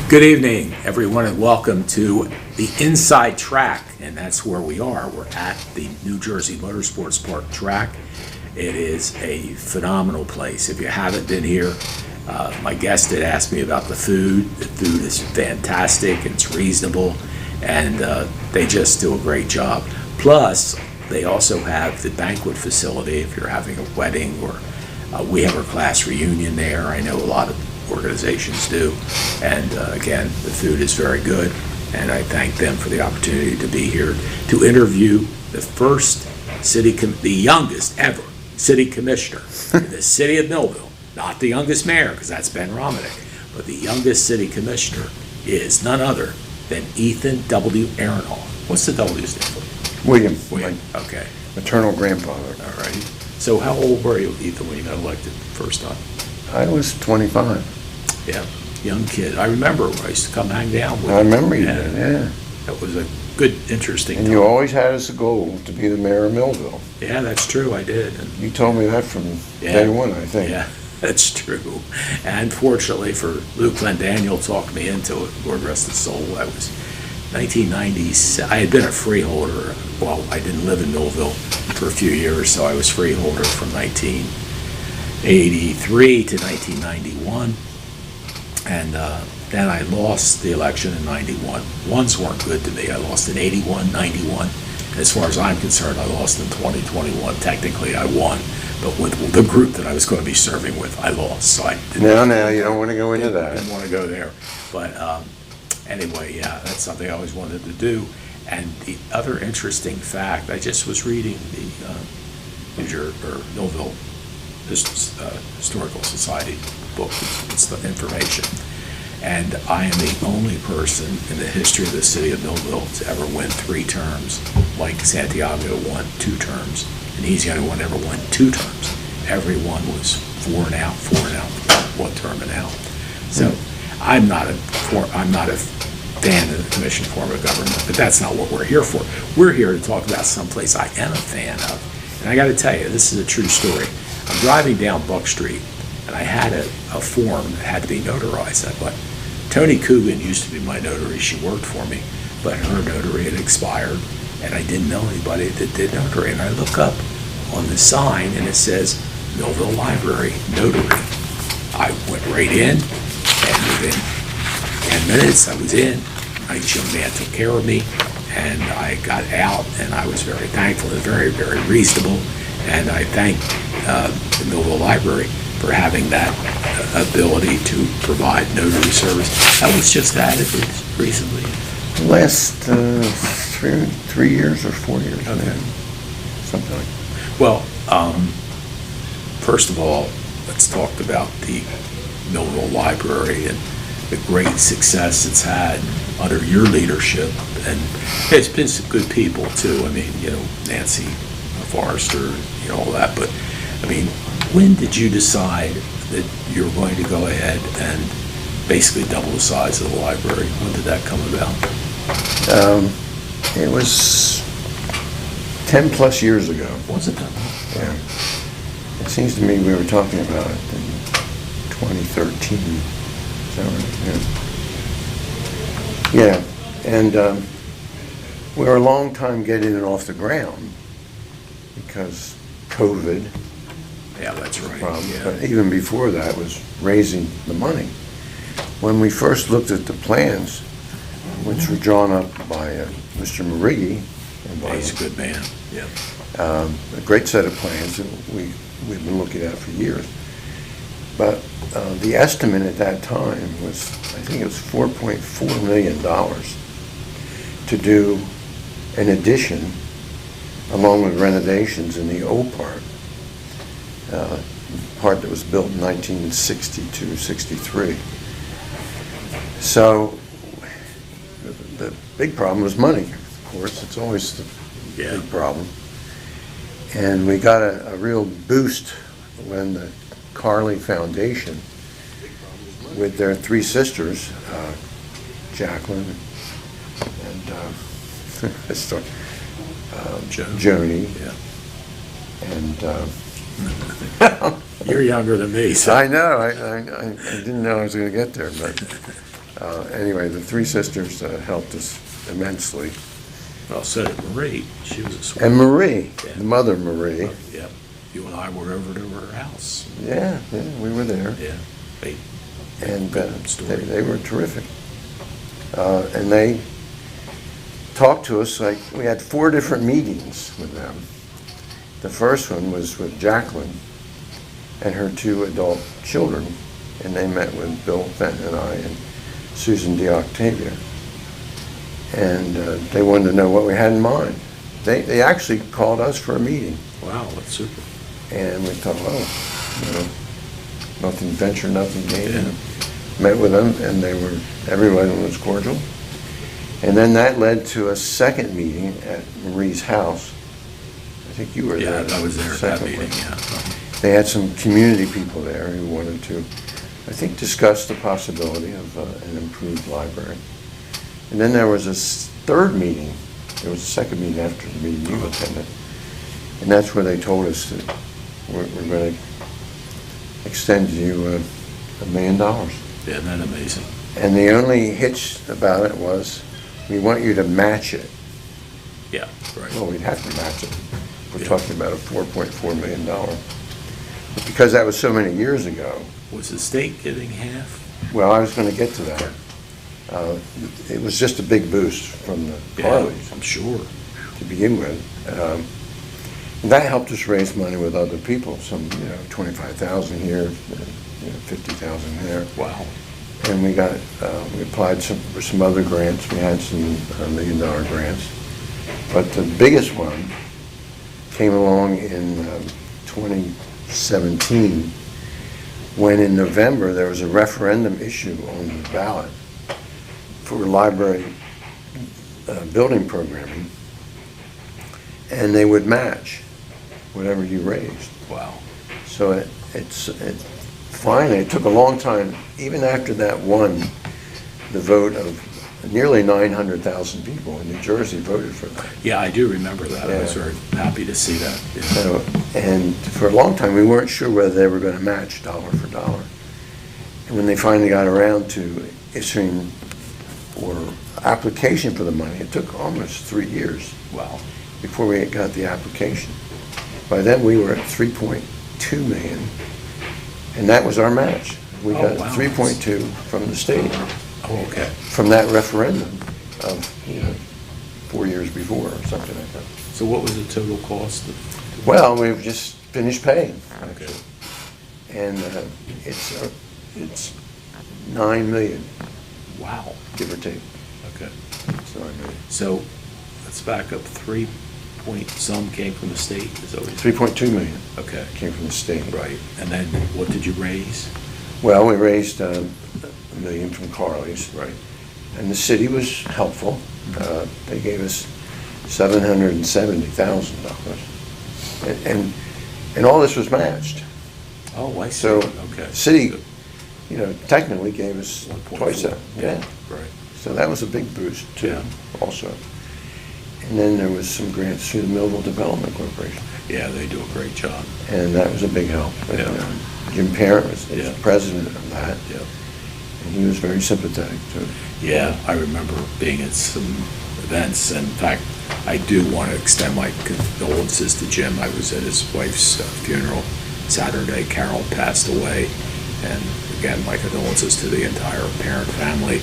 Good evening, everyone, and welcome to the Inside Track, and that's where we are. We're at the New Jersey Motorsports Park track. It is a phenomenal place. If you haven't been here, my guest had asked me about the food. The food is fantastic, it's reasonable, and they just do a great job. Plus, they also have the banquet facility if you're having a wedding, or we have our class reunion there. I know a lot of organizations do, and again, the food is very good, and I thank them for the opportunity to be here to interview the first the youngest ever city commissioner in the city of Millville. Not the youngest mayor, because that's Ben Romanek, but the youngest city commissioner is none other than Ethan W. Aronoff. What's the W stand for? William. Okay. Maternal grandfather. All right. So how old were you, Ethan, when you got elected first time? I was 25. Yeah, young kid. I remember I used to come hang down with I remember you Yeah. did, yeah. That was a good, interesting And time. you always had as a goal to be the mayor of Millville. Yeah, that's true, I did. And You told me that from Yeah. day one, I think. yeah, that's true. And fortunately for Luke Daniel talked me into it, Lord rest his soul. I was 1990s. I had been a freeholder. Well, I didn't live in Millville for a few years, so I was freeholder from 1983 to 1991. And then I lost the election in 91. Ones weren't good to me. I lost in 81, 91. As far as I'm concerned, I lost in 2021. Technically, I won. But with the group that I was going to be serving with, I lost. So I didn't. Now, you don't want to go into I that. didn't want to go there. But anyway, yeah, that's something I always wanted to do. And the other interesting fact, I just was reading the Millville Historical Society book. It's the information. And I am the only person in the history of the city of Millville to ever win 3 terms, like Santiago won 2 terms, and he's the only one that ever won 2 terms. Everyone was 4 and out, 1 term and out. So I'm not a fan of the commission form of government, but that's not what we're here for. We're here to talk about someplace I am a fan of. And I got to tell you, this is a true story. I'm driving down Buck Street, and I had a form that had to be notarized. But Tony Coogan used to be my notary. She worked for me, but her notary had expired, and I didn't know anybody that did notary. And I look up on the sign, and it says Millville Library Notary. I went right in, and within 10 minutes I was in. A nice young man took care of me, and I got out, and I was very thankful. It was very, very reasonable, and I thank the Millville Library for having that ability to provide notary service. That was just added recently. The last 3 years or 4 years, Okay. something like Well, first of all, let's talk about the Millville Library and the great success it's had under your leadership. And it's been some good people too. I mean, Nancy Forrester, all that. But I mean, when did you decide that you were going to go ahead and basically double the size of the library? When did that come about? It was 10 plus years ago. Was it that? Yeah. It seems to me we were talking about it in 2013. Is that right? Yeah. And we were a long time getting it off the ground because COVID. Yeah, that's right. Problem. Yeah. But even before that was raising the money. When we first looked at the plans, which were drawn up by Mr. Marighi, He's a good man. Yeah. a great set of plans that we've been looking at for years. But the estimate at that time was, I think it was $4.4 million to do an addition along with renovations in the old part that was built in 1962, 63. So the big problem was money, of course. It's always the big problem. And we got a real boost when the Carly Foundation, with their 3 sisters, Jacqueline and Joni, and You're younger than me, so. I know. I didn't know I was going to get there, but Anyway, the three sisters helped us immensely. Well, so did Marie. She was a sweet. And Marie, Yeah. the mother Marie. Yep. You and I were over to her house. Yeah, we were there. Yeah. They, And good story. they were terrific. And they talked to us, like, we had 4 different meetings with them. The first one was with Jacqueline and her 2 adult children, and they met with Bill Fenton and I and Susan DiOctavia. And they wanted to know what we had in mind. They actually called us for a meeting. Wow, that's super. And we thought, well, nothing venture, nothing gain. Yeah. Met with them, and everyone was cordial. And then that led to a second meeting at Marie's house. I think you were there. Yeah, I was there at that second meeting, one. yeah. They had some community people there who wanted to, I think, discuss the possibility of an improved library. And then there was a third meeting. There was a second meeting after the meeting you attended. And that's where they told us that we're going to extend you $1 million. Isn't that amazing? And the only hitch about it was, we want you to match it. Yeah, right. Well, we'd have to match it. We're Yeah. talking about a $4.4 million. But because that was so many years ago, Was the state giving half? well, I was going to get to that. It was just a big boost from the Yeah, Carleys I'm sure. to begin with. And that helped us raise money with other people, some, $25,000 here, 50,000 there. Wow. And we applied for some other grants. We had some $1 million grants. But the biggest one came along in 2017, when in November there was a referendum issue on the ballot for library building programming, and they would match whatever you raised. Wow. So it finally, it took a long time, even after that won the vote of nearly 900,000 people in New Jersey voted for that. Yeah, I do remember that. I was Yeah. very happy to see that. Yeah. So, and for a long time, we weren't sure whether they were going to match dollar for dollar. And when they finally got around to issuing or application for the money, it took almost 3 years Wow. before we got the application. By then, we were at 3.2 million, and that was our match. We Oh, got wow. 3.2 from the state, Oh, okay. from that referendum of, 4 years before or something like that. So what was the total cost of? Well, we've just finished paying, Okay. and it's 9 million, Wow. give or take. Okay. It's 9 million. So let's back up. 3 point some came from the state. Is that what you said? 3.2 million Okay. came from the state. Right. And then what did you raise? Well, we raised $1 million from Carleys. Right. And the city was helpful. They gave us $770,000. And all this was matched. Oh, I see. So Okay. the city, technically gave us 1.4. twice that. Yeah. Right. So that was a big boost too, Yeah. also. And then there was some grants through the Millville Development Corporation. Yeah, they do a great job. And that was a big help. And, Yeah. Jim Parent was Yeah. the president of that. Yeah. And he was very sympathetic to it. Yeah, I remember being at some events. In fact, I do want to extend my condolences to Jim. I was at his wife's funeral Saturday. Carol passed away. And again, my condolences to the entire Parent family.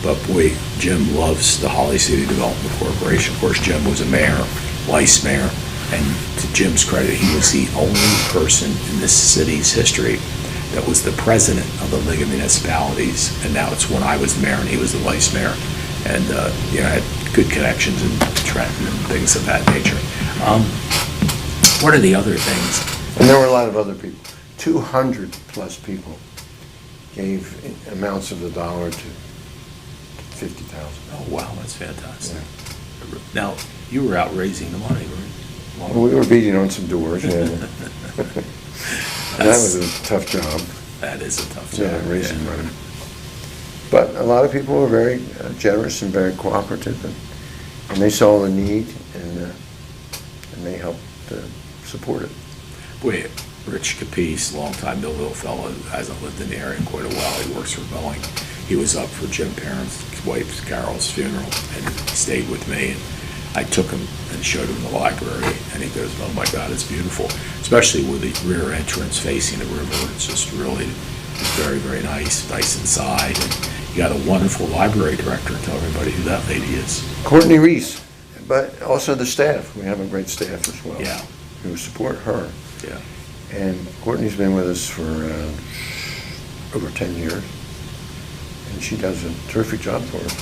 But boy, Jim loves the Holly City Development Corporation. Of course, Jim was a mayor, vice mayor, and to Jim's credit, he was the only person in this city's history that was the president of the League of Municipalities. And now it's when I was mayor and he was the vice mayor. And, I had good connections in Trenton and things of that nature. What are the other things? And there were a lot of other people. 200 plus people gave amounts of the dollar to 50,000. Oh, wow, that's fantastic. Now, you were out raising the money, right? Well, we were beating on some doors, yeah. And that was a tough job, That is a tough job. raising yeah. money. But a lot of people were very generous and very cooperative, and they saw the need, and they helped support it. Boy, Rich Capice, longtime Millville fellow, hasn't lived in the area in quite a while. He works for Boeing. he was up for Jim Parent's wife Carol's funeral, and he stayed with me. And I took him and showed him the library, and he goes, "Oh my God, it's beautiful," especially with the rear entrance facing the river. It's just really, it's very, very nice inside. And you got a wonderful library director. Tell everybody who that lady is. Courtney Reese, but also the staff. We have a great staff as well. Yeah. Who support her. Yeah. And Courtney's been with us for over 10 years, and she does a terrific job for us.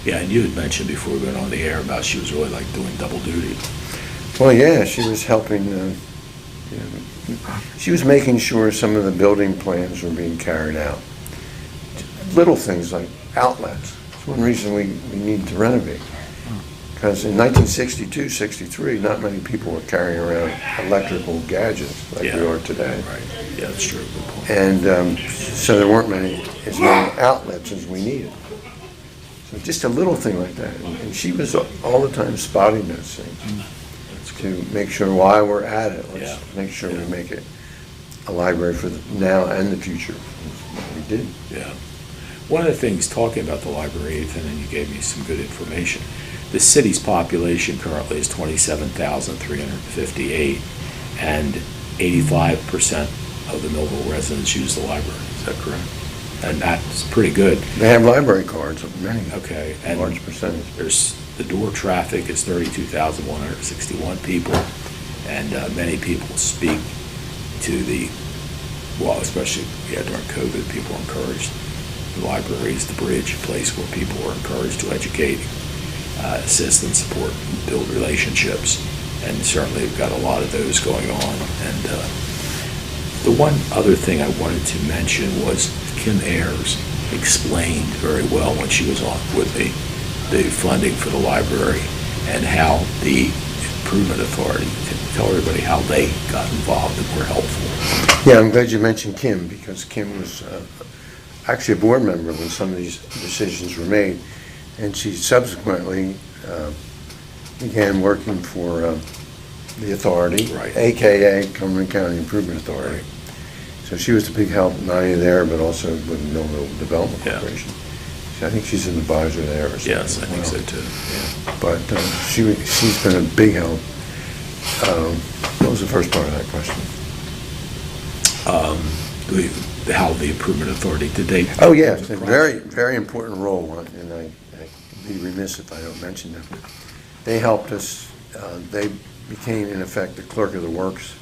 Yeah, and you had mentioned before we went on the air about she was really like doing double duty. Well, yeah, she was helping, she was making sure some of the building plans were being carried out. Little things like outlets. It's one reason we need to renovate. Because in 1962, 63, not many people were carrying around electrical gadgets like we are today. Right. Yeah, that's true. Good point. And so there weren't as many outlets as we needed. So just a little thing like that. And she was all the time spotting those things to make sure while we're at it, let's make sure we make it a library for the now and the future. That's what we did. Yeah. One of the things, talking about the library, Ethan, and you gave me some good information, the city's population currently is 27,358, and 85% of the Millville residents use the library. Is that correct? And that's pretty good. They have library cards, many. Okay. A large percentage. The door traffic is 32,161 people, and many people speak to especially during COVID, people are encouraged. The library is the bridge, a place where people are encouraged to educate, assist and support, and build relationships, and certainly we've got a lot of those going on. And the one other thing I wanted to mention was Kim Ayers explained very well when she was on with me the funding for the library and how the Improvement Authority, tell everybody how they got involved and were helpful. Yeah, I'm glad you mentioned Kim, because Kim was actually a board member when some of these decisions were made, and she subsequently began working for the authority, Right. AKA Cumberland County Improvement Authority. Right. So she was the big help, not only there, but also with Millville Development Yeah. Corporation. So I think she's an advisor there or something. Yes, I as think well. so too. Yeah. But she's been a big help. What was the first part of that question? How the Improvement Authority, did they? Oh, yeah, it's a very, very important role, and I'd be remiss if I don't mention them. They helped us, they became, in effect, the clerk of the works.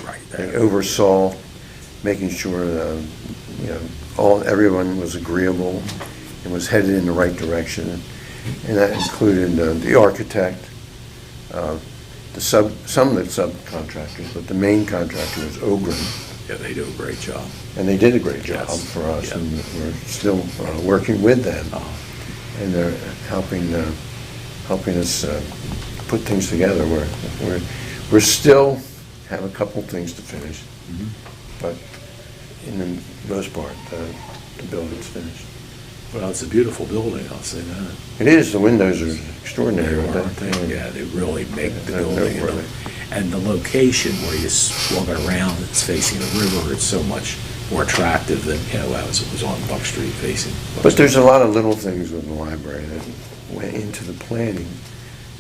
Right. They oversaw making sure everyone was agreeable and was headed in the right direction, and that included the architect, some of the subcontractors, but the main contractor was Ogren. Yeah, they do a great job. And they did a great job Yes. for us, Yeah. and we're still working with them, and they're helping us put things together. We're still have a couple things to finish, but in the most part, the building's finished. Well, it's a beautiful building, I'll say that. It is. The windows are extraordinary. Aren't they? Yeah, they really make the They're building. really- And the location where you're walking around, it's facing the river, it's so much more attractive than, as it was on Buck Street facing. But there's a lot of little things with the library that went into the planning.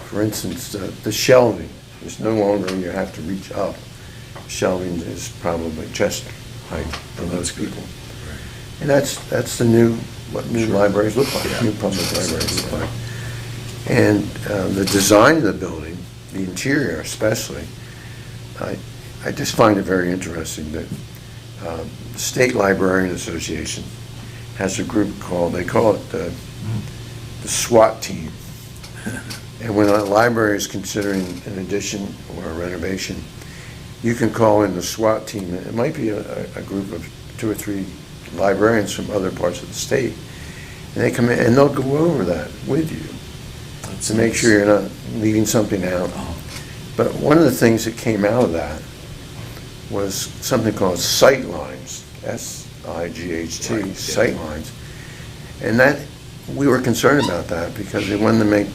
For instance, the shelving is no longer, you have to reach up. Shelving is probably chest height for most people. And that's what new libraries look like, Yeah. new public libraries look like. And the design of the building, the interior especially, I just find it very interesting that the State Librarian Association has a group they call it the SWAT team. And when a library is considering an addition or a renovation, you can call in the SWAT team. It might be a group of 2 or 3 librarians from other parts of the state. And they come in and they'll go over that with you to make sure you're not leaving something out. But one of the things that came out of that was something called sight lines, S-I-G-H-T, Right, yeah. sight lines. And that, we were concerned about that because they wanted to make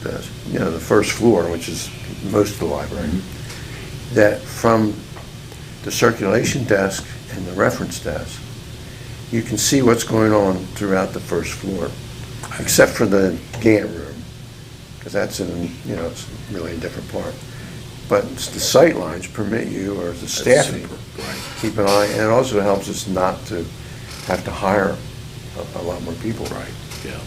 the first floor, which is most of the library, that from the circulation desk and the reference desk, you can see what's going on throughout the first floor, except for the Gantt room, because that's it's really a different part. But the sight lines permit you, or the staffing, keep an eye, and it also helps us not to have to hire a lot more people. Right, yeah.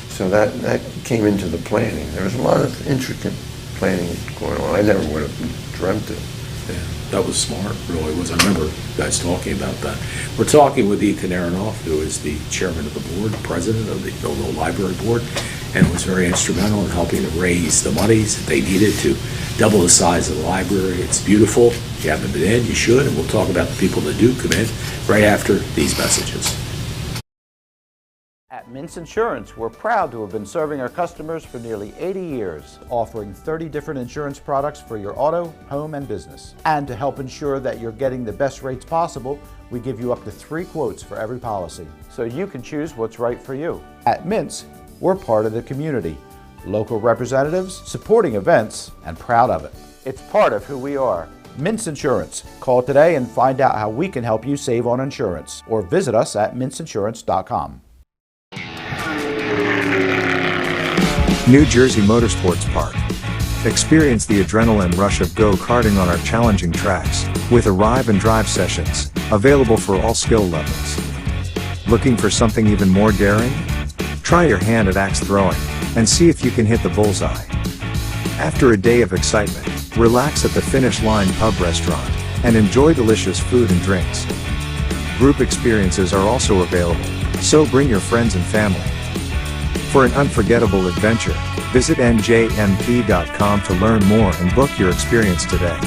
So that came into the planning. There was a lot of intricate planning going on. I never would have dreamt it. Yeah, that was smart, really was. I remember you guys talking about that. We're talking with Ethan Aronoff, who is the chairman of the board, president of the Millville Library Board, and was very instrumental in helping to raise the monies that they needed to double the size of the library. It's beautiful. If you haven't been in, you should, and we'll talk about the people that do come in right after these messages. At Mintz Insurance, we're proud to have been serving our customers for nearly 80 years, offering 30 different insurance products for your auto, home, and business. And to help ensure that you're getting the best rates possible, we give you up to 3 quotes for every policy, so you can choose what's right for you. At Mintz, we're part of the community, local representatives, supporting events, and proud of it. It's part of who we are. Mintz Insurance. Call today and find out how we can help you save on insurance, or visit us at mintzinsurance.com. New Jersey Motorsports Park. Experience the adrenaline rush of go-karting on our challenging tracks, with arrive and drive sessions, available for all skill levels. Looking for something even more daring? Try your hand at axe throwing, and see if you can hit the bullseye. After a day of excitement, relax at the Finish Line Pub Restaurant, and enjoy delicious food and drinks. Group experiences are also available, so bring your friends and family. For an unforgettable adventure, visit NJMP.com to learn more and book your experience today.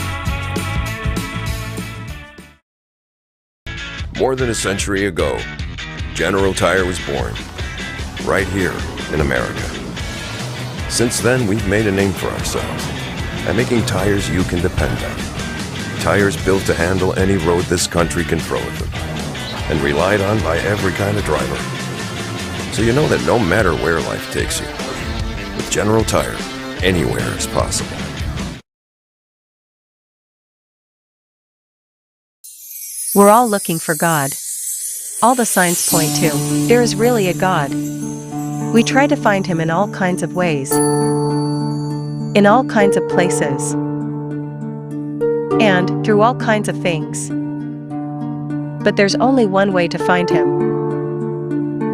More than a century ago, General Tire was born, right here in America. Since then, we've made a name for ourselves at making tires you can depend on. Tires built to handle any road this country can throw at them, and relied on by every kind of driver. So you know that no matter where life takes you, with General Tire, anywhere is possible. We're all looking for God. All the signs point to, there is really a God. We try to find Him in all kinds of ways, in all kinds of places, and through all kinds of things. But there's only one way to find Him.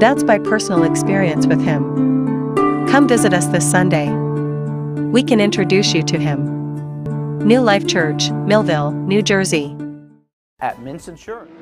That's by personal experience with Him. Come visit us this Sunday. We can introduce you to Him. New Life Church, Millville, New Jersey. At Mintz Insurance.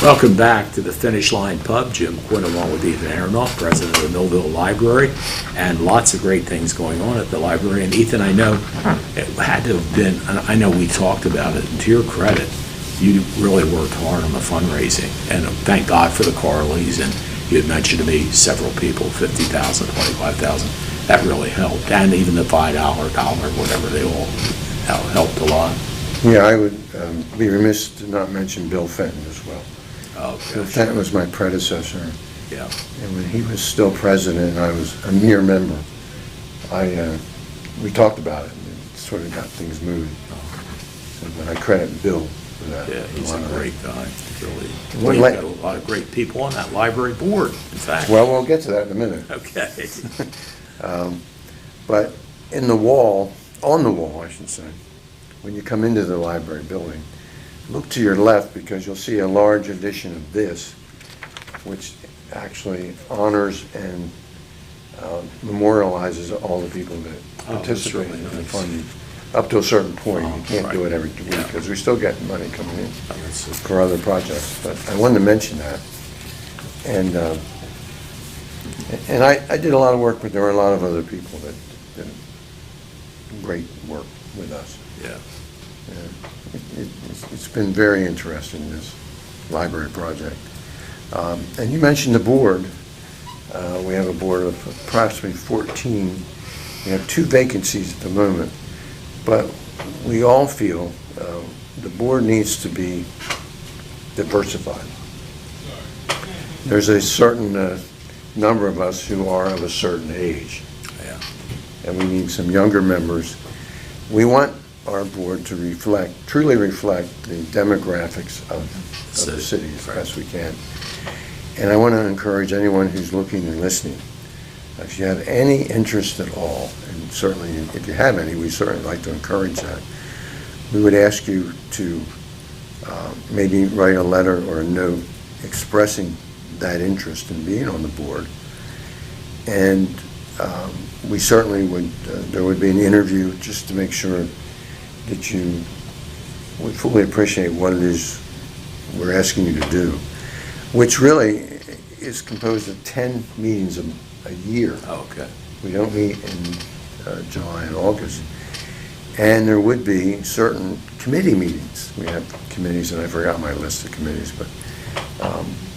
Welcome back to the Finish Line Pub. Jim Quinn along with Ethan Aronoff, president of the Millville Library, and lots of great things going on at the library. And Ethan, I know it had to have been, and I know we talked about it, and to your credit, you really worked hard on the fundraising. And thank God for the Carleys, and you had mentioned to me several people, 50,000, 25,000. That really helped. And even the $5, dollar, whatever, they all helped a lot. Yeah, I would be remiss to not mention Bill Fenton as well. Okay. Bill Fenton was my predecessor, Yeah. and when he was still president and I was a mere member, we talked about it and sort of got things moving. So, but I credit Bill for that. Yeah, he's a great guy, really. Well, We've got a lot of great people on that library board, in fact. Well, we'll get to that in a minute. Okay. But in the wall, on the wall, I should say, when you come into the library building, look to your left because you'll see a large edition of this, which actually honors and memorializes all the people that participated in the funding up to a certain point. You can't do it every week because we still get money coming in for other projects. But I wanted to mention that. And I did a lot of work, but there were a lot of other people that did great work with us. Yeah. It's been very interesting, this library project. And you mentioned the board. We have a board of approximately 14. We have 2 vacancies at the moment. But we all feel the board needs to be diversified. There's a certain number of us who are of a certain age. Yeah. And we need some younger members. We want our board to truly reflect the demographics of the city as best we can. And I want to encourage anyone who's looking and listening, if you have any interest at all, and certainly if you have any, we certainly like to encourage that. We would ask you to maybe write a letter or a note expressing that interest in being on the board. And we certainly would, there would be an interview just to make sure that you would fully appreciate what it is we're asking you to do, which really is composed of 10 meetings a year. Oh, okay. We don't meet in July and August. And there would be certain committee meetings. We have committees, and I forgot my list of committees, but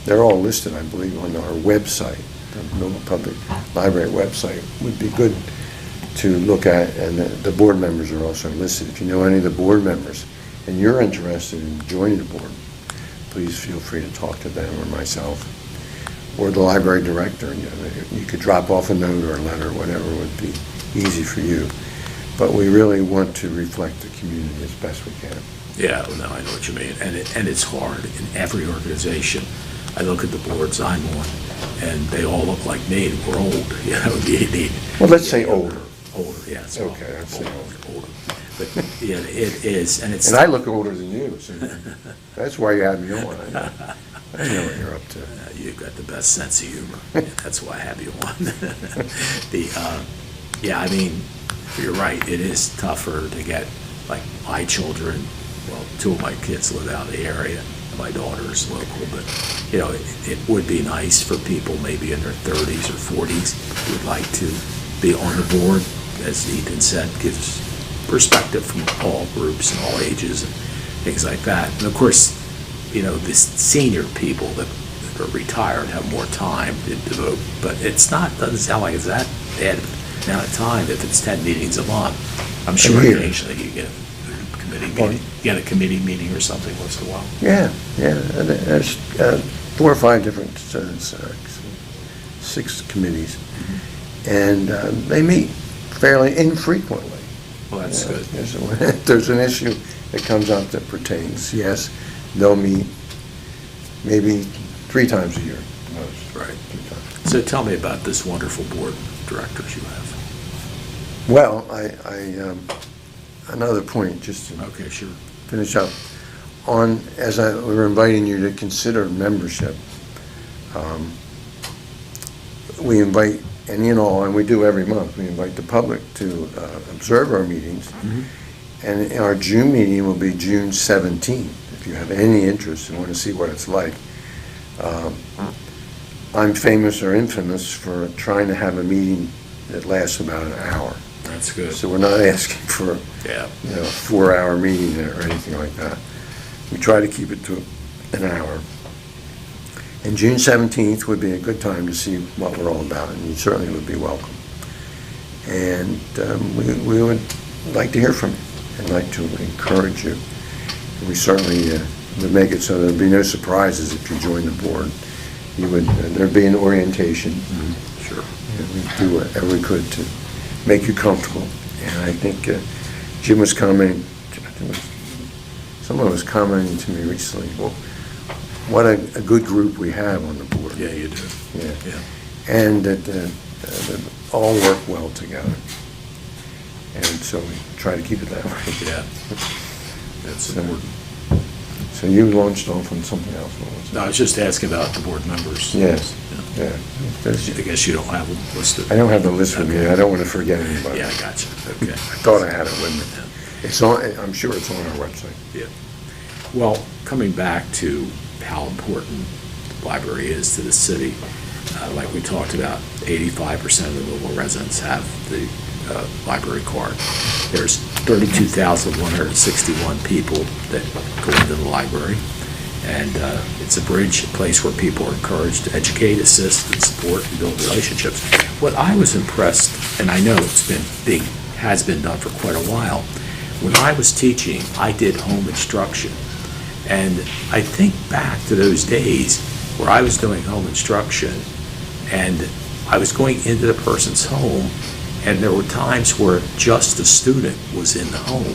they're all listed, I believe, on our website. The Millville Public Library website would be good to look at, and the board members are also listed. If you know any of the board members and you're interested in joining the board, please feel free to talk to them or myself or the library director. You could drop off a note or a letter, whatever would be easy for you. But we really want to reflect the community as best we can. Yeah, no, I know what you mean, and it's hard in every organization. I look at the boards I'm on, and they all look like me. We're old, you know. You need, Well, let's say older. Older, yeah. It's Okay, I'd say older. But yeah, it is, and it's. And I look older than you, so that's why you had me on. I know what you're up to. You've got the best sense of humor. That's why I have you on. Yeah, I mean, you're right. It is tougher to get, like, my children. Well, 2 of my kids live out of the area. My daughter's local, but you know, it would be nice for people maybe in their 30s or 40s who would like to be on the board. As Ethan said, gives perspective from all groups and all ages and things like that. And of course, you know, the senior people that are retired have more time to devote, but doesn't sound like it's that bad amount of time if it's 10 meetings a month. I'm sure occasionally you get a committee meeting. You get a committee meeting or something once in a while. Yeah. And there's 4 or 5 different, 6 committees. And they meet fairly infrequently. Well, that's good. If there's an issue that comes up that pertains, yes, they'll meet maybe 3 times a year. Most. Right. 3 times. So tell me about this wonderful board of directors you have. Well, another point, just to Okay, sure. finish up. As we were inviting you to consider membership, we invite any and all, and we do every month, we invite the public to observe our meetings. Mm-hmm. And our June meeting will be June 17th. If you have any interest and want to see what it's like. I'm famous or infamous for trying to have a meeting that lasts about an hour. That's good. So we're not asking for a 4-hour meeting or anything like that. We try to keep it to an hour. And June 17th would be a good time to see what we're all about, and you certainly would be welcome. And we would like to hear from you and like to encourage you. We certainly would make it so there'd be no surprises if you join the board. There'd be an orientation. Mm-hmm. Sure. And we'd do whatever we could to make you comfortable. And I think Jim was commenting, someone was commenting to me recently, well, what a good group we have on the board. Yeah, you do. Yeah. And that all work well together. And so we try to keep it that way. Yeah. That's important. So you launched off on something else. What was it? No, I was just asking about the board members. Yes. Yeah. Yeah. I guess you don't have them listed. I don't have the list with me. I don't want to forget anybody. Yeah, I got you. Okay. I thought I had it with me. It's on. I'm sure it's on our website. Yeah. Well, coming back to how important the library is to the city, like we talked about, 85% of the Millville residents have the library card. There's 32,161 people that go into the library, and it's a bridge, a place where people are encouraged to educate, assist, and support, and build relationships. What I was impressed, and I know has been done for quite a while, When I was teaching, I did home instruction. And I think back to those days where I was doing home instruction and I was going into the person's home, and there were times where just the student was in the home.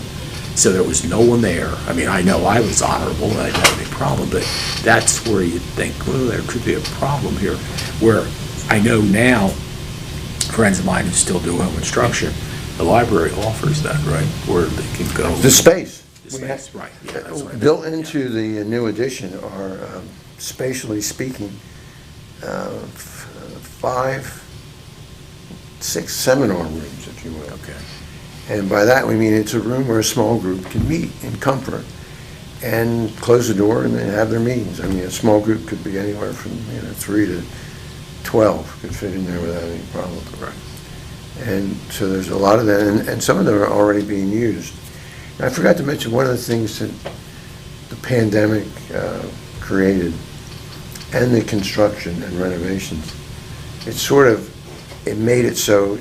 So there was no one there. I mean, I know I was honorable and I didn't have any problem, but that's where you think, well, there could be a problem here. Where I know now, friends of mine who still do home instruction, the library offers that, right? Where they can go. The space. The space, right. Yeah, that's what I meant. Built into the new addition are, spatially speaking, 5, 6 seminar rooms, if you will. Okay. And by that, we mean it's a room where a small group can meet in comfort and close the door and then have their meetings. I mean, a small group could be anywhere from 3 to 12 could fit in there without any problem. Right. And so there's a lot of that, and some of them are already being used. And I forgot to mention one of the things that the pandemic created, and the construction and renovations. It made it so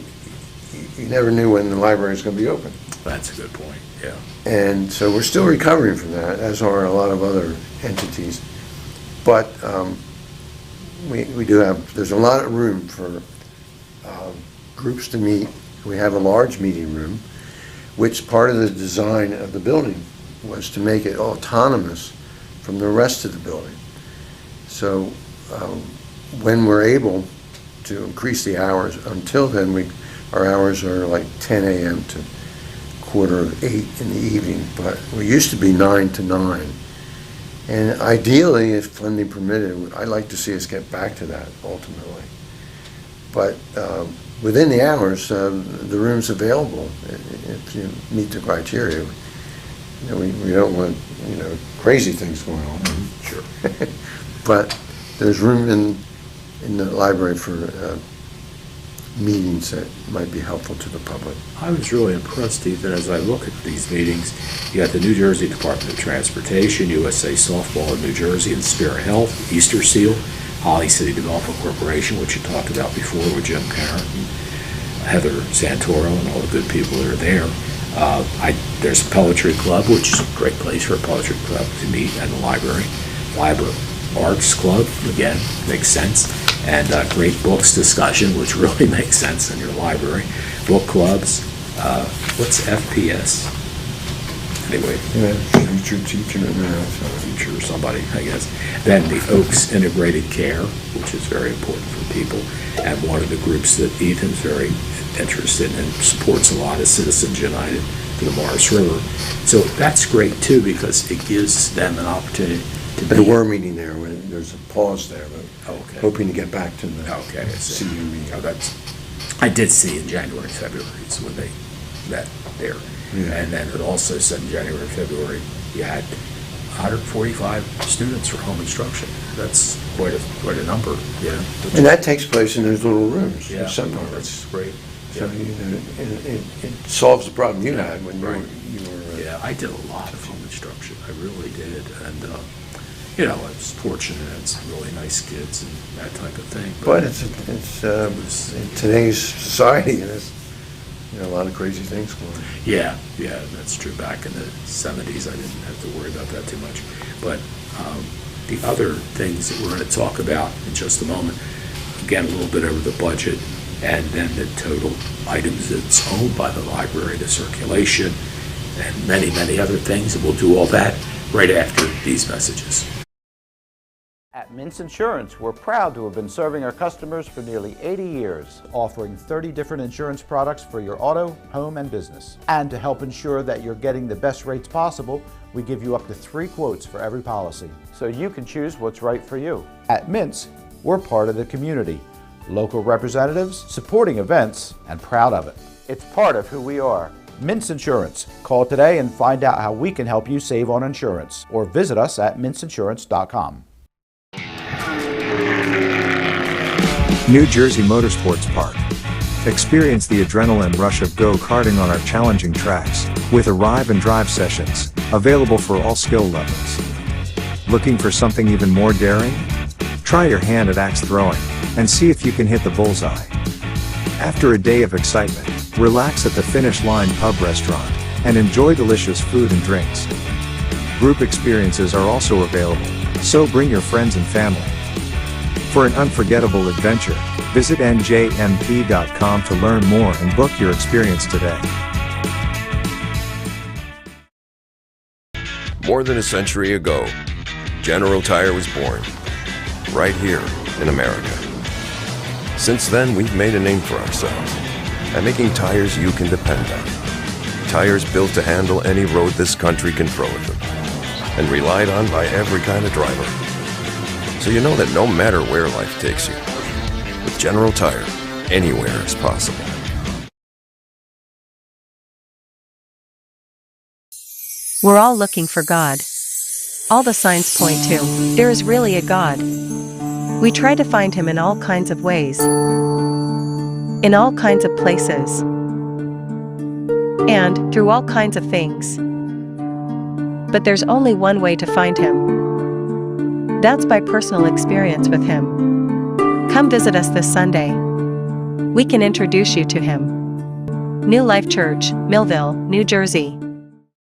you never knew when the library was going to be open. That's a good point, yeah. And so we're still recovering from that, as are a lot of other entities. But we do have, there's a lot of room for groups to meet. We have a large meeting room, which part of the design of the building was to make it autonomous from the rest of the building. So when we're able to increase the hours, until then our hours are like 10 a.m. to 7:45 in the evening, but we used to be 9 to 9. And ideally, if funding permitted, I'd like to see us get back to that ultimately. But within the hours, the room's available if you meet the criteria. We don't want crazy things going on. Sure. But there's room in the library for meetings that might be helpful to the public. I was really impressed, Steve, that as I look at these meetings, you got the New Jersey Department of Transportation, USA Softball in New Jersey, and Spirit Health, Easter Seal, Holly City Development Corporation, which you talked about before with Jim Carrot and Heather Santoro and all the good people that are there. There's a Poetry Club, which is a great place for a poetry club to meet, and the library. Arts Club, again, makes sense. And great books discussion, which really makes sense in your library. Book clubs. What's FPS? Anyway. Future teacher. Future or somebody, I guess. Then the Oaks Integrated Care, which is very important for people. And one of the groups that Ethan's very interested in and supports a lot is Citizens United for the Morris River. So that's great too, because it gives them an opportunity to They were meeting there, when there's a pause there, but Okay. hoping to get back to the Okay, I see. CU meeting. I did see in January, February is when they met there. Yeah. And then it also said in January, February, you had 145 students for home instruction. That's quite a number, yeah. And that takes place in those little rooms, Yeah, the seminars. that's great. So Yeah. it solves the problem you had when Right. you were. Yeah, I did a lot of home instruction. I really did. And, I was fortunate. It's really nice kids and that type of thing. But it's in today's society, there's a lot of crazy things going on. Yeah, that's true. Back in the 70s, I didn't have to worry about that too much. But the other things that we're going to talk about in just a moment, again, a little bit over the budget, and then the total items that's owned by the library, the circulation, and many, many other things. And we'll do all that right after these messages. At Mintz Insurance, we're proud to have been serving our customers for nearly 80 years, offering 30 different insurance products for your auto, home, and business. And to help ensure that you're getting the best rates possible, we give you up to 3 quotes for every policy, so you can choose what's right for you. At Mintz, we're part of the community, local representatives, supporting events, and proud of it. It's part of who we are. Mintz Insurance. Call today and find out how we can help you save on insurance, or visit us at mintzinsurance.com. New Jersey Motorsports Park. Experience the adrenaline rush of go-karting on our challenging tracks, with arrive and drive sessions, available for all skill levels. Looking for something even more daring? Try your hand at axe throwing, and see if you can hit the bullseye. After a day of excitement, relax at the Finish Line Pub Restaurant, and enjoy delicious food and drinks. Group experiences are also available, so bring your friends and family. For an unforgettable adventure, visit njmp.com to learn more and book your experience today. More than a century ago, General Tire was born, right here in America. Since then, we've made a name for ourselves by making tires you can depend on. Tires built to handle any road this country can throw at them, and relied on by every kind of driver. So you know that no matter where life takes you, with General Tire, anywhere is possible. We're all looking for God. All the signs point to, there is really a God. We try to find him in all kinds of ways, in all kinds of places, and through all kinds of things. But there's only one way to find him. That's by personal experience with him. Come visit us this Sunday. We can introduce you to him. New Life Church, Millville, New Jersey.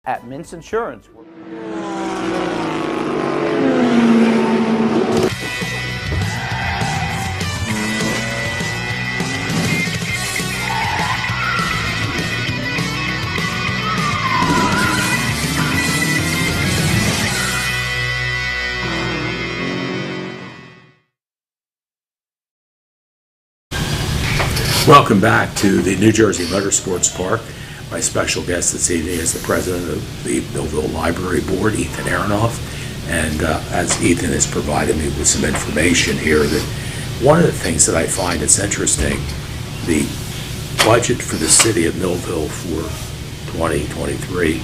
At Mintz Insurance. Welcome back to the New Jersey Motorsports Park. My special guest this evening is the president of the Millville Library Board, Ethan Aronoff. And as Ethan has provided me with some information here, that one of the things that I find is interesting, the budget for the city of Millville for 2023,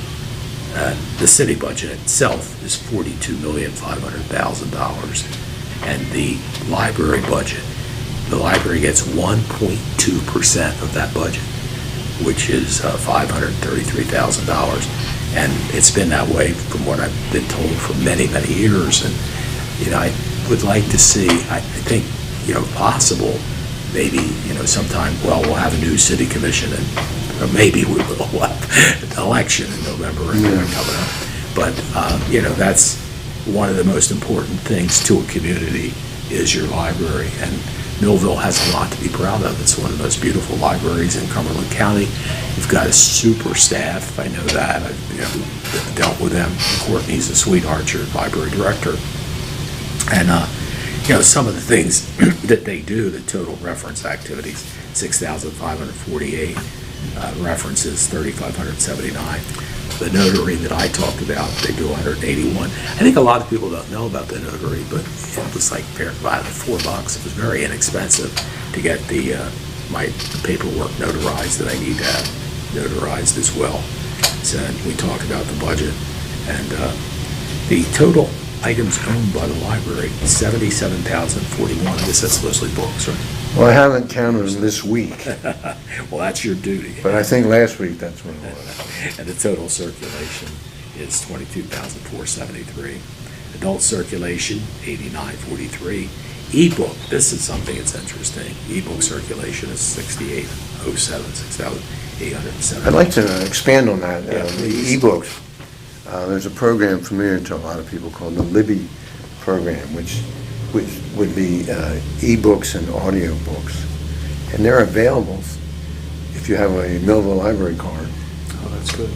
the city budget itself is $42,500,000. And the library budget, the library gets 1.2% of that budget, which is $533,000. And it's been that way from what I've been told for many, many years. And, I would like to see, I think, possible, maybe, sometime, we'll have a new city commission, and or maybe we will have an election in November coming up. But, that's one of the most important things to a community is your library. And Millville has a lot to be proud of. It's one of the most beautiful libraries in Cumberland County. You've got a super staff. I know that. I've dealt with them. Courtney's a sweetheart, your library director. And, some of the things that they do, the total reference activities, 6,548, references, 3,579. The notary that I talked about, they do 181. I think a lot of people don't know about the notary, but it was like about $4. It was very inexpensive to get my paperwork notarized that I need to have notarized as well. So we talked about the budget, and the total items owned by the library, 77,041. I guess that's mostly books, right? Well, I haven't counted them this week, Well, that's your duty. but I think last week that's what it was. And the total circulation is 22,473. Adult circulation, 8,943. Ebook, this is something that's interesting. Ebook circulation is 6,807, 6,807. I'd like to expand on that. Yeah, The please. e-books, there's a program familiar to a lot of people called the Libby program, which would be e-books and audio books. And they're available if you have a Millville Library card Oh, that's good.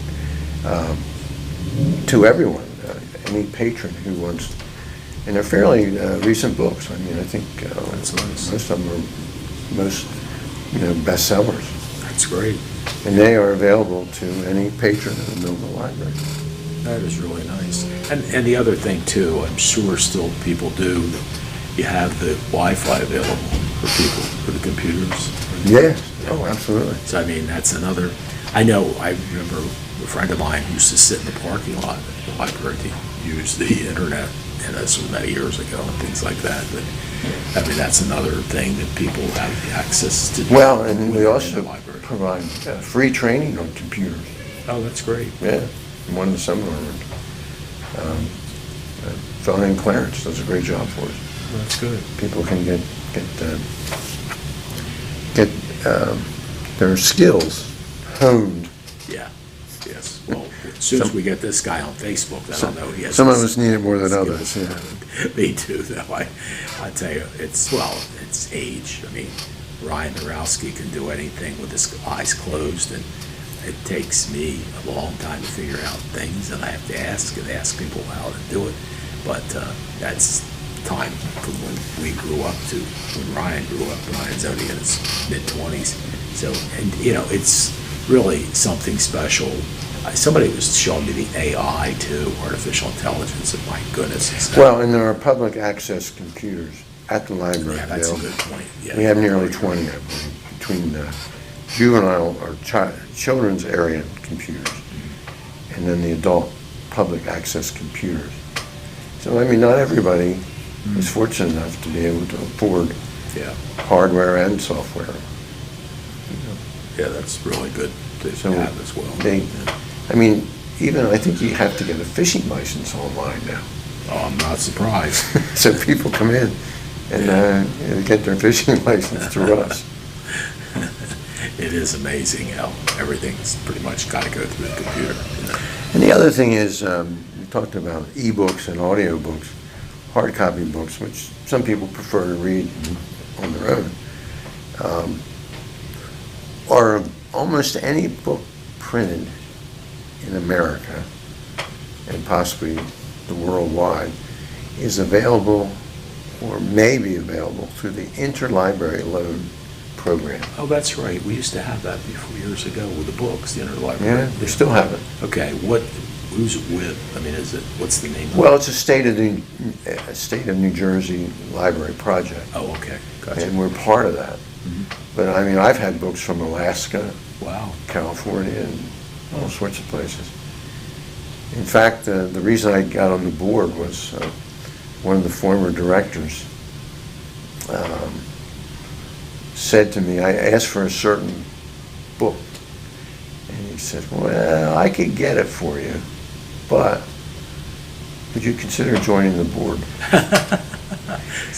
to everyone, any patron who wants. And they're fairly recent books. I mean, I think That's nice. most of them are bestsellers. That's great. And they are available to any patron of the Millville Library. That is really nice. And the other thing too, I'm sure still people do, you have the Wi-Fi available for people, for the computers. Yes, oh, absolutely. So I mean, that's another, I remember a friend of mine who used to sit in the parking lot at the library to use the internet, and this was many years ago and things like that. But I mean, that's another thing that people have access to. Well, and we within the also library. provide free training on computers. Oh, that's great. Yeah, in one of the seminars. Fellow named Clarence does a great job for us. That's good. People can get their skills honed. Yeah, yes. As soon as we get this guy on Facebook, then I'll know he has. Some of us need it more than others, yeah. Me too, though. I tell you, it's age. I mean, Ryan Dorowski can do anything with his eyes closed, and it takes me a long time to figure out things, and I have to ask people how to do it. But that's time from when we grew up to when Ryan grew up. Ryan's only in his mid-20s. So, and you know, it's really something special. Somebody was showing me the AI too, artificial intelligence, and my goodness. It's Well, and there are public access computers at the library. yeah, that's a available. good point. Yeah, We have nearly 20, I believe, between juvenile or children's area computers and then the adult public access computers. So, I mean, not everybody is fortunate enough to be able to afford Yeah, hardware and software. yeah, that's really good to So have as well. they, I mean, even I think you have to get a fishing license online now. Oh, I'm not surprised. So people come in and get their fishing license through us. It is amazing how everything's pretty much got to go through the computer. You know? And the other thing is, we talked about e-books and audio books, hard copy books, which some people prefer to read on their own, or almost any book printed in America and possibly the worldwide is available or may be available through the interlibrary loan program. Oh, that's right. We used to have that before years ago with the books, the interlibrary. Yeah, we still have it. Okay, who's it with? I mean, what's the name of it? Well, it's a state of New Jersey library project, Oh, okay, gotcha. and we're part of that. Mhm. But I mean, I've had books from Alaska, Wow. California, and all sorts of places. In fact, the reason I got on the board was one of the former directors said to me, I asked for a certain book, and he said, well, I could get it for you, but would you consider joining the board?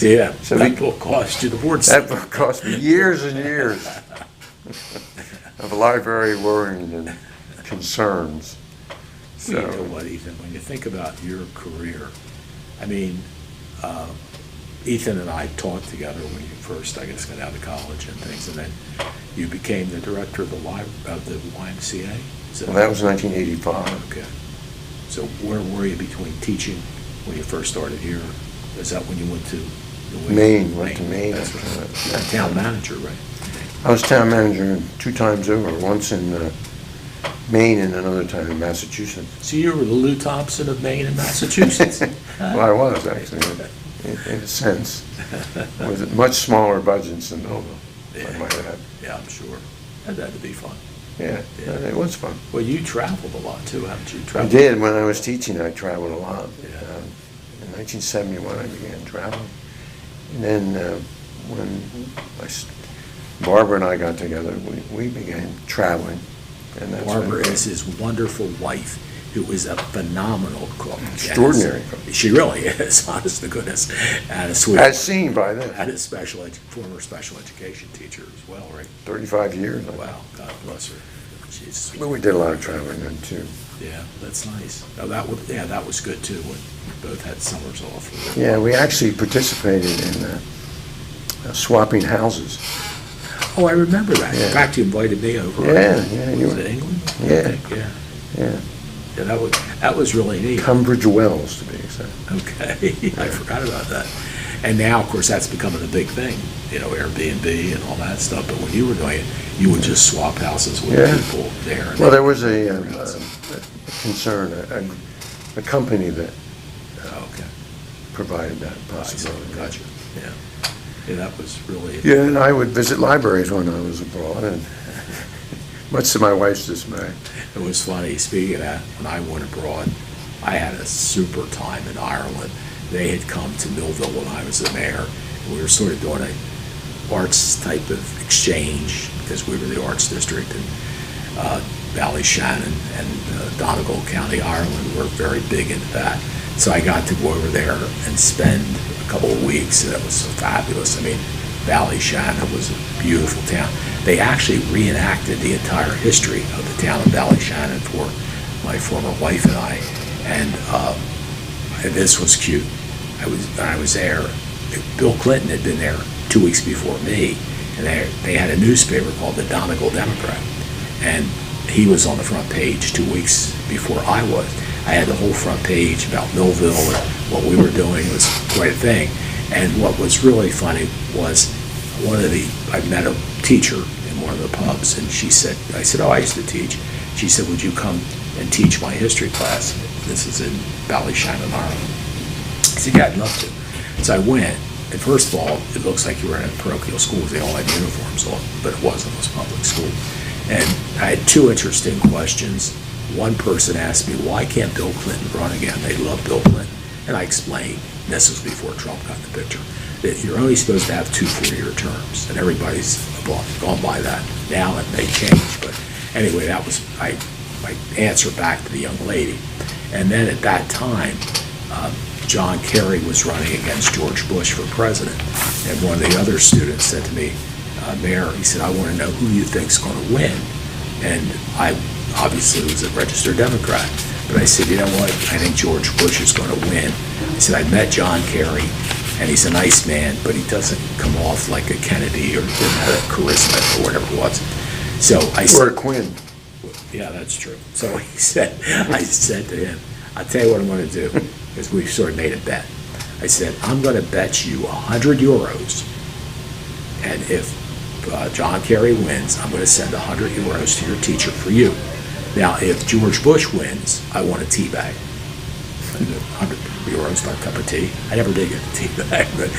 Yeah, So that we- book cost you the board That seat. book cost me years and years of library worrying and concerns. Well, you know So, what, Ethan, when you think about your career, I mean, Ethan and I taught together when you first, I guess, got out of college and things, and then you became the director of the YMCA? Is well, that was 1985. Okay. So where were you between teaching when you first started here? Is that when you went to New England? Maine, went to Maine. That's after right. that. And town manager, right? I was town manager 2 times over, once in Maine and another time in Massachusetts. So you were the Lou Thompson of Maine and Massachusetts? Well, I was actually, in a sense, with much smaller budgets than Millville, I might add. Yeah, I'm sure. That had to be fun. Yeah, it was fun. Well, you traveled a lot too, haven't you? I did. When I was teaching, I traveled a lot. Yeah. In 1971, I began traveling. And then when Barbara and I got together, we began traveling. And that's Barbara when- is his wonderful wife, who is a phenomenal cook. Extraordinary cook. She really is, honest to goodness. And a sweet. As seen by them. And a former special education teacher as well, right? 35 years. I think. Wow, God bless her. She's, But we did a lot of traveling then, too. yeah, that's nice. Oh, that was good too, when we both had summers off. Yeah, we actually participated in swapping houses. Oh, I remember that. Yeah. In fact, you invited me over. Yeah, yeah, you Was were- it England? I Yeah. think, Yeah. Yeah, Yeah, that was really neat. Tunbridge Wells, to be exact. Okay, I forgot about that. And now, of course, that's becoming a big thing, you know, Airbnb and all that stuff. But when you were doing it, you would just swap houses with Yeah. people there. and Well, there they- was a concern, a company that Oh, okay. provided that I see. possibility. Gotcha. Yeah. Yeah, that was really. Yeah, and I would visit libraries when I was abroad, and much to my wife's dismay. It was funny, speaking of that, when I went abroad, I had a super time in Ireland. They had come to Millville when I was the mayor, and we were sort of doing a arts type of exchange, because we were the arts district, and Ballyshannon and Donegal County, Ireland were very big into that. So I got to go over there and spend a couple of weeks, and it was fabulous. I mean, Ballyshannon was a beautiful town. They actually reenacted the entire history of the town of Ballyshannon for my former wife and I, and this was cute. I was there. Bill Clinton had been there 2 weeks before me, and they had a newspaper called the Donegal Democrat, and he was on the front page 2 weeks before I was. I had the whole front page about Millville and what we were doing. It was quite a thing. And what was really funny was I met a teacher in one of the pubs, and I said, oh, I used to teach. She said, would you come and teach my history class? This is in Ballyshannon, Ireland. I said, yeah, I'd love to. So I went, and first of all, it looks like you were in a parochial school. They all had uniforms on, but it wasn't. It was public school. And I had two interesting questions. One person asked me, why can't Bill Clinton run again? They love Bill Clinton. And I explained, this was before Trump got in the picture, that you're only supposed to have 2 4-year terms, and everybody's gone by that. Now it may change, but anyway, that was my answer back to the young lady. And then at that time, John Kerry was running against George Bush for president, and one of the other students said to me, Mayor, he said, I want to know who you think's going to win. And I obviously was a registered Democrat, but I said, you know what, I think George Bush is going to win. I said, I met John Kerry, and he's a nice man, but he doesn't come off like a Kennedy or didn't have a charisma or whatever it was. So I said, Or a Quinn. yeah, that's true. So I said to him, I'll tell you what I'm going to do, because we sort of made a bet. I said, I'm going to bet you 100 euros, and if John Kerry wins, I'm going to send 100 euros to your teacher for you. Now, if George Bush wins, I want a tea bag. 100 euros for a cup of tea. I never did get a tea bag, but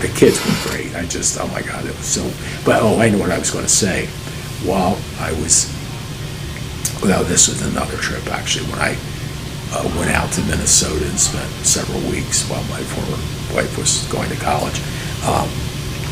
the kids were great. Oh my God, it was so, I know what I was going to say. While I was, this was another trip actually, when I went out to Minnesota and spent several weeks while my former wife was going to college.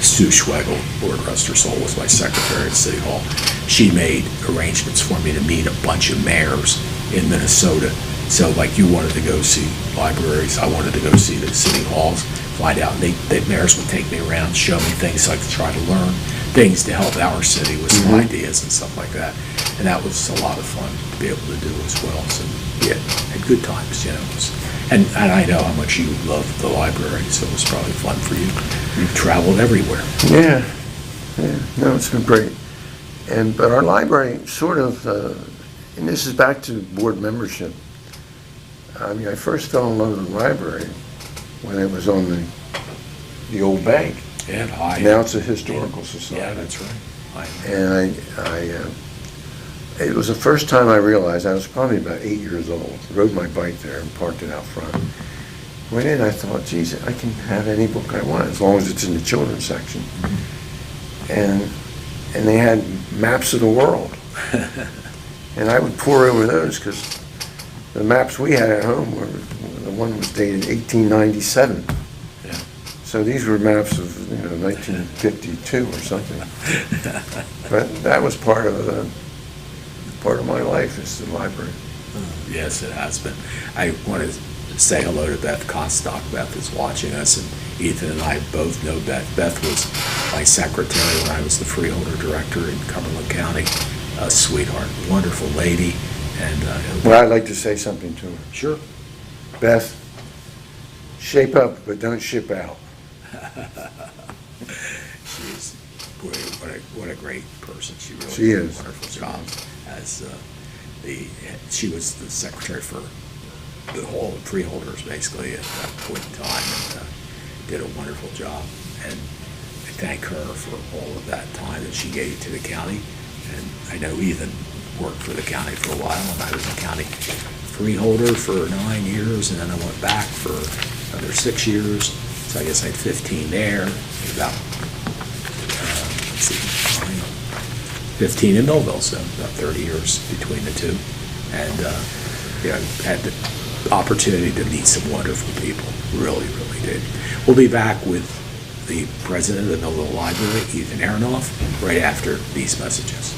Sue Schwegel, Lord rest her soul, was my secretary at City Hall. She made arrangements for me to meet a bunch of mayors in Minnesota. So like you wanted to go see libraries, I wanted to go see the city halls, find out, and the mayors would take me around, show me things so I could try to learn things to help our city with some ideas and stuff like that. And that was a lot of fun to be able to do as well. So yeah, had good times, you know. And I know how much you love the library, so it was probably fun for you. You traveled everywhere. Yeah, no, it's been great. But our library sort of, and this is back to board membership. I mean, I first fell in love with the library when it was on the old bank. Yeah, high. Now it's a historical society. Yeah, that's right. And it was the first time I realized, I was probably about 8 years old, rode my bike there and parked it out front. Went in, I thought, geez, I can have any book I want as long as it's in the children's section. And they had maps of the world. And I would pore over those because the maps we had at home were, the one was dated 1897. Yeah. So these were maps of 1952 or something. But that was part of my life is the library. Yes, it has been. I want to say hello to Beth Kostock. Beth is watching us, and Ethan and I both know Beth. Beth was my secretary when I was the freeholder director in Cumberland County. A sweetheart, wonderful lady. And Well, I'd like to say something to her. Sure. Beth, shape up, but don't ship out. She's, what a great person. She really She did a is. wonderful job as she was the secretary for the whole freeholders basically at that point in time, and did a wonderful job. And I thank her for all of that time that she gave to the county. And I know Ethan worked for the county for a while, and I was a county freeholder for 9 years, and then I went back for another 6 years. So I guess I had 15 there, about 15 in Millville, so about 30 years between the two. And had the opportunity to meet some wonderful people, really, really did. We'll be back with the president of the Millville Library, Ethan Aronoff, right after these messages.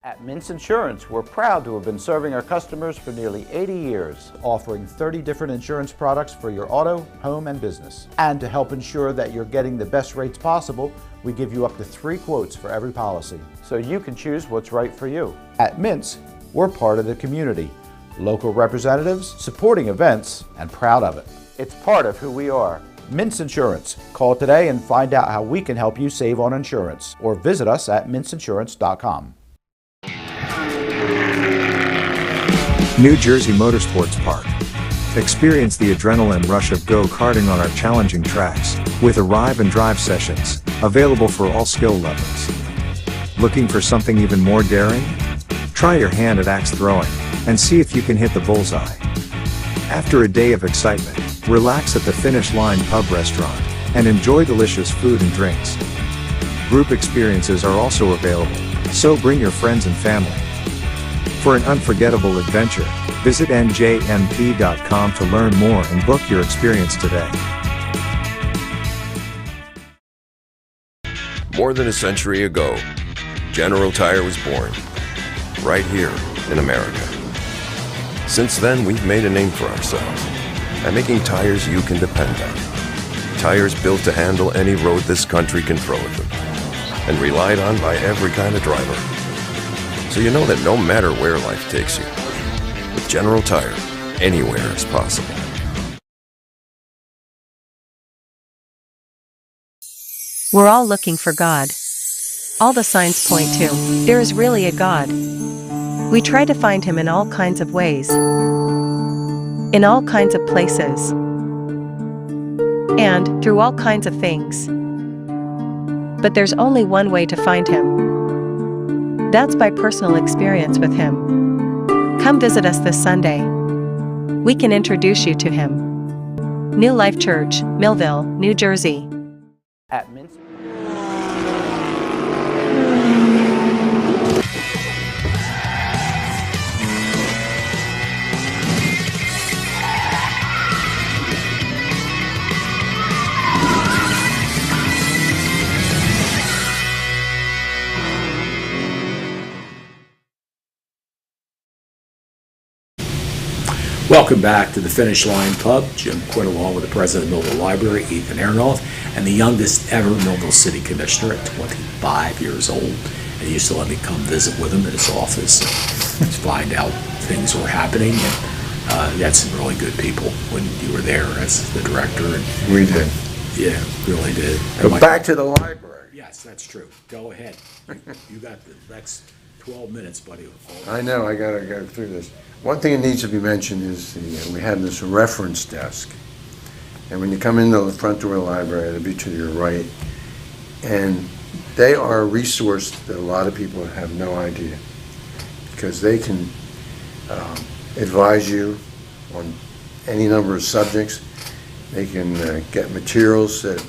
At Mintz Insurance, we're proud to have been serving our customers for nearly 80 years, offering 30 different insurance products for your auto, home, and business. And to help ensure that you're getting the best rates possible, we give you up to 3 quotes for every policy, so you can choose what's right for you. At Mintz, we're part of the community. Local representatives, supporting events, and proud of it. It's part of who we are. Mintz Insurance. Call today and find out how we can help you save on insurance, or visit us at mintzinsurance.com. New Jersey Motorsports Park. Experience the adrenaline rush of go-karting on our challenging tracks, with arrive and drive sessions, available for all skill levels. Looking for something even more daring? Try your hand at axe throwing, and see if you can hit the bullseye. After a day of excitement, relax at the Finish Line Pub Restaurant, and enjoy delicious food and drinks. Group experiences are also available, so bring your friends and family. For an unforgettable adventure, visit NJMP.com to learn more and book your experience today. More than a century ago, General Tire was born, right here in America. Since then, we've made a name for ourselves by making tires you can depend on. Tires built to handle any road this country can throw at them, and relied on by every kind of driver. So you know that no matter where life takes you, with General Tire, anywhere is possible. We're all looking for God. All the signs point to, there is really a God. We try to find him in all kinds of ways, in all kinds of places, and through all kinds of things. But there's only one way to find him. That's by personal experience with him. Come visit us this Sunday. We can introduce you to him. New Life Church, Millville, New Jersey. At Mintz. Welcome back to the Finish Line Pub. Jim Quinn along with the president of Millville Library, Ethan Aronoff, and the youngest ever Millville City Commissioner at 25 years old. And he used to let me come visit with him at his office and find out things were happening. And you had some really good people when you were there as the director. And We did. yeah, really did. Go back to the library. Yes, that's true. Go ahead. You got the next 12 minutes, buddy. I know, I gotta go through this. One thing that needs to be mentioned is we have this reference desk. And when you come into the front door of the library, it'll be to your right. And they are a resource that a lot of people have no idea, because they can advise you on any number of subjects. They can get materials that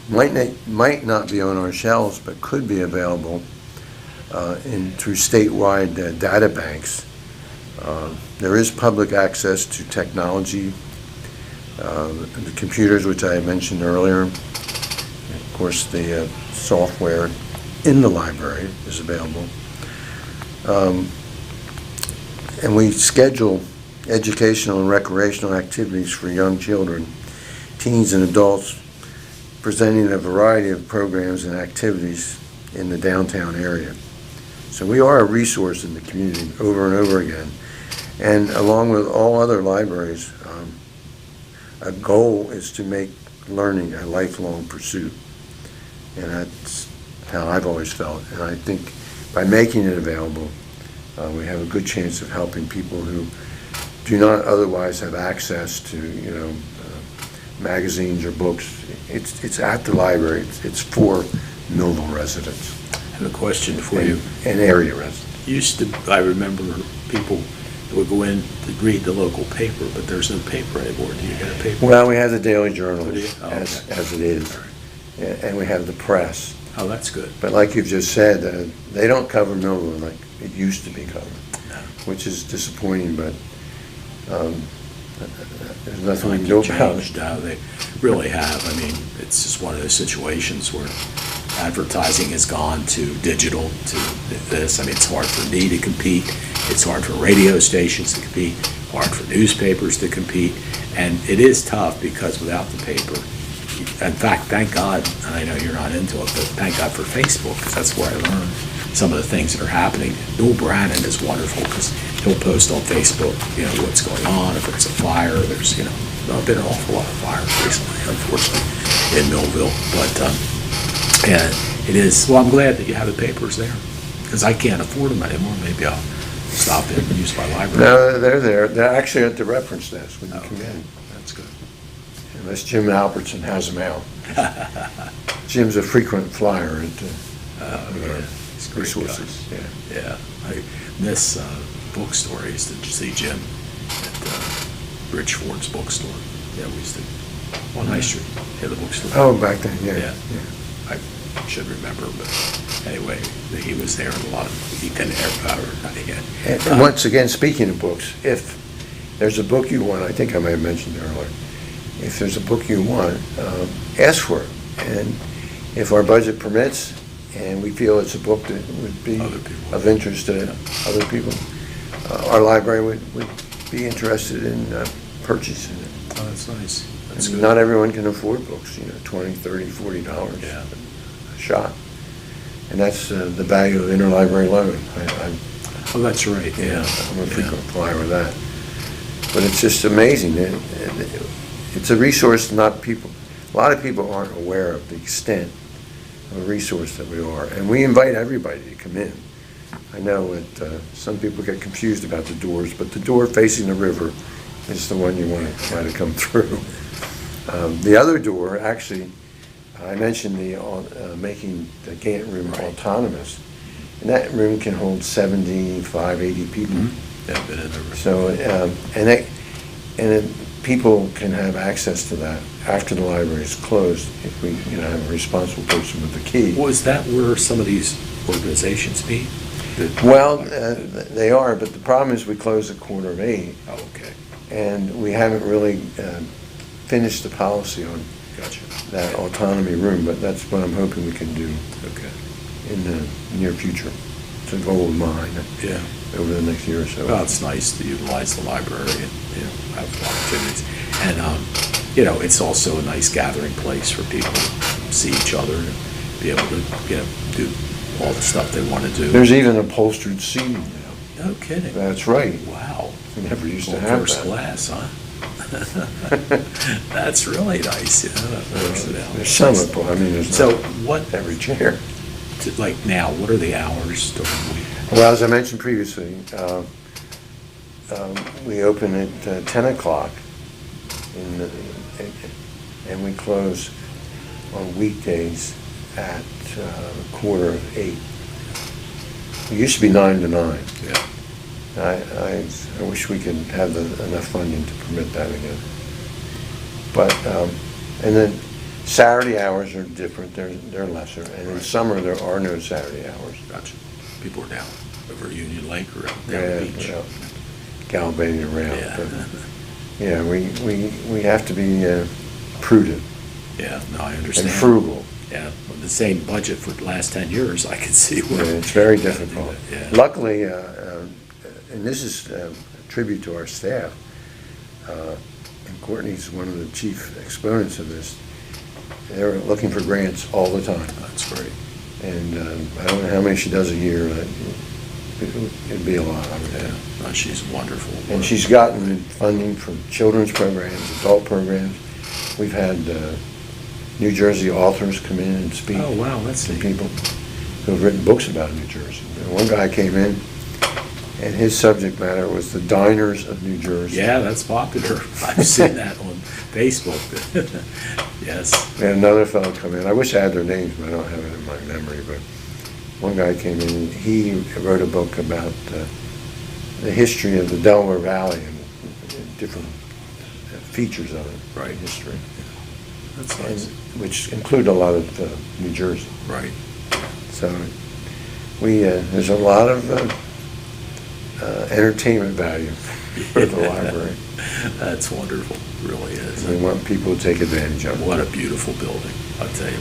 might not be on our shelves, but could be available through statewide data banks. There is public access to technology, the computers, which I mentioned earlier. Of course, the software in the library is available. And we schedule educational and recreational activities for young children, teens and adults, presenting a variety of programs and activities in the downtown area. So we are a resource in the community over and over again. And along with all other libraries, a goal is to make learning a lifelong pursuit. And that's how I've always felt. And I think by making it available, we have a good chance of helping people who do not otherwise have access to, magazines or books. It's at the library. It's for Millville residents. I have a question for you. And area residents. I remember people would go in to read the local paper, but there's no paper anymore. Do you get a paper? Well, we have the Daily Journal Do you? Oh, as okay. it is, and we have the press. Oh, that's good. But like you've just said, they don't cover Millville like it used to be covered, No. which is disappointing, but there's nothing we Like can do you about changed it. how they really have. I mean, it's just one of those situations where advertising has gone to digital, to this. I mean, it's hard for me to compete. It's hard for radio stations to compete, hard for newspapers to compete. And it is tough because without the paper, in fact, thank God, and I know you're not into it, but thank God for Facebook, because that's where I learned some of the things that are happening. Noel Brannon is wonderful because he'll post on Facebook, what's going on, if it's a fire. There's, been an awful lot of fires recently, unfortunately, in Millville. But, and it is, well, I'm glad that you have the papers there because I can't afford them anymore. Maybe I'll stop in and use my library. No, they're there. They're actually at the reference desk when you come in. That's good. Unless Jim Albertson has them out. Jim's a frequent flyer at He's a great resources. guy. Yeah, I miss bookstore. I used to see Jim at Rich Ford's bookstore. Yeah, we used to, on High Street, the bookstore. Oh, back then, yeah. Yeah. I should remember, but anyway, he was there a lot. He didn't ever, And once again, speaking of books, if there's a book you want, I think I may have mentioned earlier, if there's a book you want, ask for it. And if our budget permits, and we feel it's a book that would be of interest to other people, our library would be interested in purchasing it. Oh, that's nice. That's And good. not everyone can afford books, $20, $30, $40 Yeah. a shot. And that's the value of interlibrary loan. Oh, that's right, yeah. I'm a frequent flyer with that. But it's just amazing. It's a resource a lot of people aren't aware of the extent of a resource that we are. And we invite everybody to come in. I know that some people get confused about the doors, but the door facing the river is the one you want to try to come through. The other door, actually, I mentioned making the gate room autonomous. And that room can hold 75, 80 people. Yeah, I've been in there. So, people can have access to that after the library is closed if we, have a responsible person with the key. Was that where some of these organizations meet? Well, they are, but the problem is we close at 7:45, Oh, okay. and we haven't really finished the policy on Gotcha. that autonomy room, but that's what I'm hoping we can do Okay. in the near future. It's a goal of mine Yeah. over the next year or so. Well, it's nice to utilize the library and, have opportunities. And, it's also a nice gathering place for people to see each other and be able to, do all the stuff they want to do. There's even upholstered seating now. No kidding. That's right. Wow. We never used to Well, have first that. class, huh? That's really nice, that works it out. There's some, there's So not what, every chair. like now, what are the hours during the week? Well, as I mentioned previously, we open at 10 o'clock and we close on weekdays at 7:45. It used to be 9 to 9. Yeah. I wish we could have enough funding to permit that again. But, and then Saturday hours are different, they're lesser, and in summer there are no Saturday hours. Gotcha. People are down over Union Lake or down Yeah, the beach. Gallivanting around. Yeah. But, yeah, we have to be prudent Yeah, no, I and understand. frugal. Yeah, with the same budget for the last 10 years, I can see where. It's very difficult. Yeah. Luckily, and this is a tribute to our staff, and Courtney's one of the chief exponents of this, they're looking for grants all the time. That's great. And I don't know how many she does a year, but it'd be a lot, I would Yeah, think. no, she's wonderful. And she's gotten funding from children's programs, adult programs. We've had New Jersey authors come in and speak. Oh, wow, that's to neat. people who have written books about New Jersey. And one guy came in, and his subject matter was the diners of New Jersey. Yeah, that's popular. I've seen that on Facebook. Yes. We had another fellow come in. I wish I had their names, but I don't have it in my memory. But one guy came in, he wrote a book about the history of the Delaware Valley and different features of it, Right. history, That's and, nice. which include a lot of New Jersey. Right. So there's a lot of entertainment value for the library. That's wonderful, really is. We want people to take advantage of it. What a beautiful building, I'll tell you.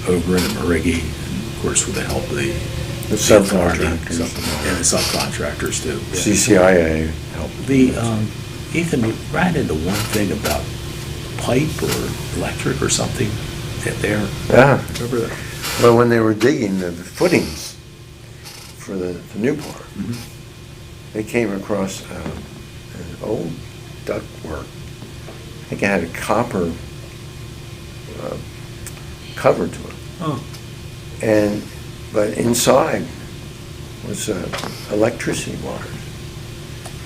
Ogren and Mariggy, and of course with the help of the subcontractors. And the subcontractors too. Yeah. CCIA helped. Ethan, we ran into one thing about pipe or electric or something there. Yeah. Remember that? Well, when they were digging the footings, for the new part. They came across an old ductwork. I think it had a copper cover to it. Oh. But inside was electricity wires.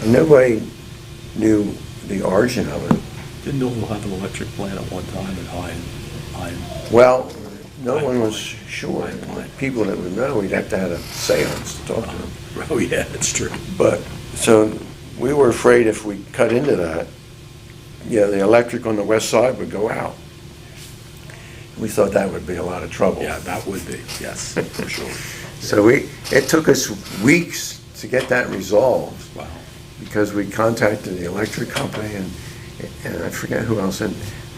And nobody knew the origin of it. Didn't Millville have an electric plant at one time at High? Well, no High one was Point. sure. High Point. People that would know, we'd have to have a seance to talk to them. Oh, yeah, that's true. But, so we were afraid if we cut into that, the electric on the west side would go out. We thought that would be a lot of trouble. Yeah, that would be, yes, for sure. So it took us weeks to get that resolved, Wow. because we contacted the electric company and I forget who else, and